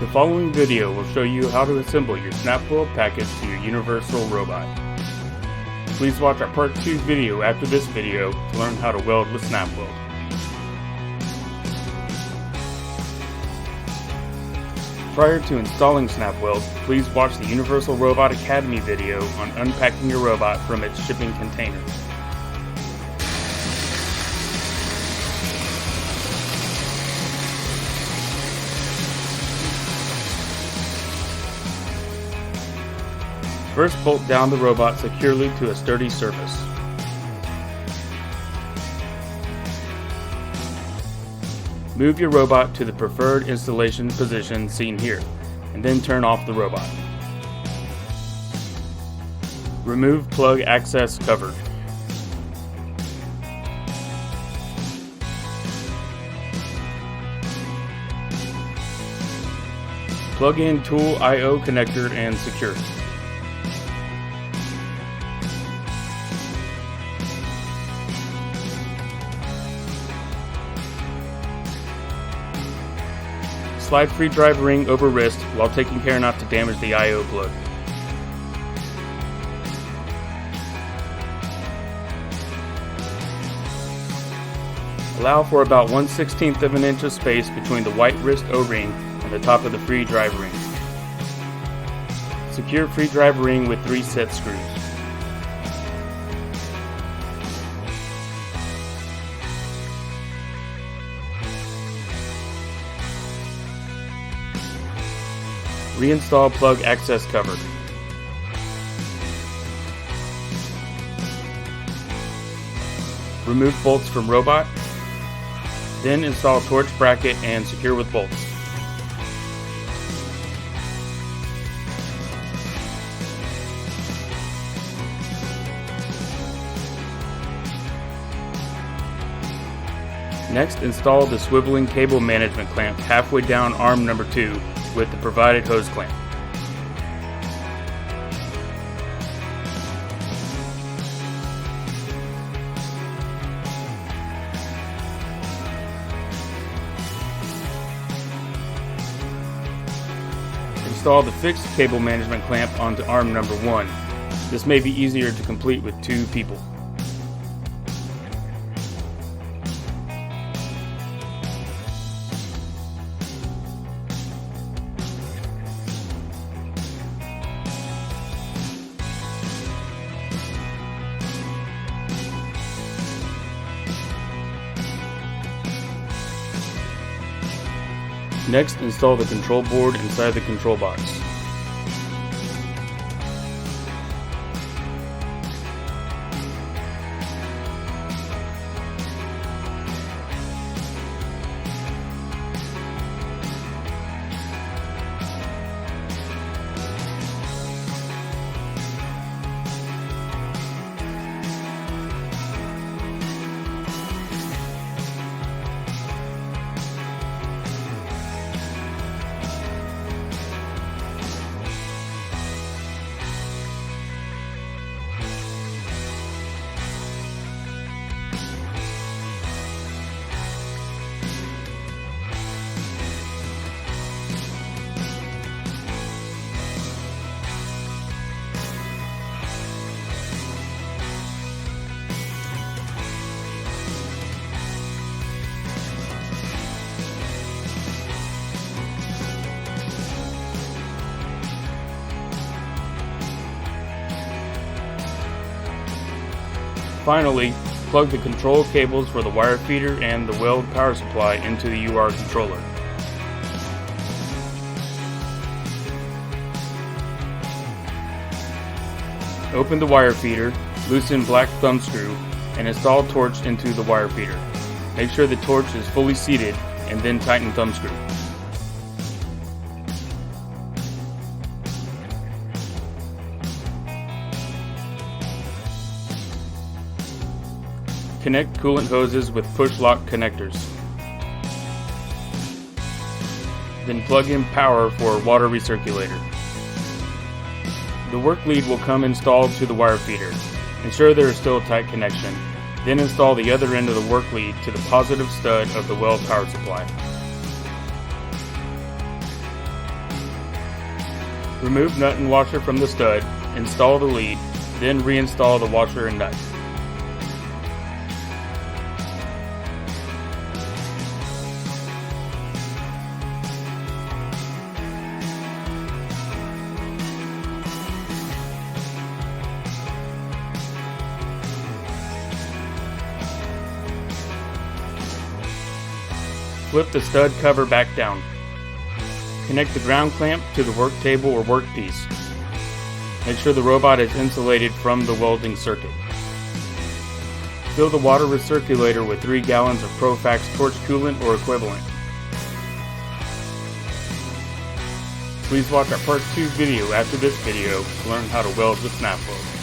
The following video will show you how to assemble your SnapWeld package to your universal robot. Please watch our part 2 video after this video to learn how to weld with SnapWeld. Prior to installing SnapWeld, please watch the Universal Robot Academy video on unpacking your robot from its shipping container. First, bolt down the robot securely to a sturdy surface. Move your robot to the preferred installation position seen here, and then turn off the robot. Remove plug access cover. Plug in tool I/O connector and secure. Slide free drive ring over wrist while taking care not to damage the I/O plug. Allow for about 1/16 of an inch of space between the white wrist O-ring and the top of the free drive ring. Secure free drive ring with 3 set screws. Reinstall plug access cover. Remove bolts from robot. Then install torch bracket and secure with bolts. Next, install the swiveling cable management clamp halfway down arm number 2 with the provided hose clamp. Install the fixed cable management clamp onto arm number 1. This may be easier to complete with 2 people. Next, install the control board inside the control box. Finally, plug the control cables for the wire feeder and the weld power supply into the UR controller. Open the wire feeder, loosen black thumb screw, and install torch into the wire feeder. Make sure the torch is fully seated and then tighten thumb screw. Connect coolant hoses with push lock connectors. Then plug in power for water recirculator. The work lead will come installed to the wire feeder. Ensure there is still a tight connection. Then install the other end of the work lead to the positive stud of the weld power supply. Remove nut and washer from the stud, install the lead, then reinstall the washer and nut. Flip the stud cover back down. Connect the ground clamp to the work table or workpiece. Make sure the robot is insulated from the welding circuit. Fill the water recirculator with 3 gallons of Profax torch coolant or equivalent. Please watch our part 2 video after this video to learn how to weld with SnapWeld.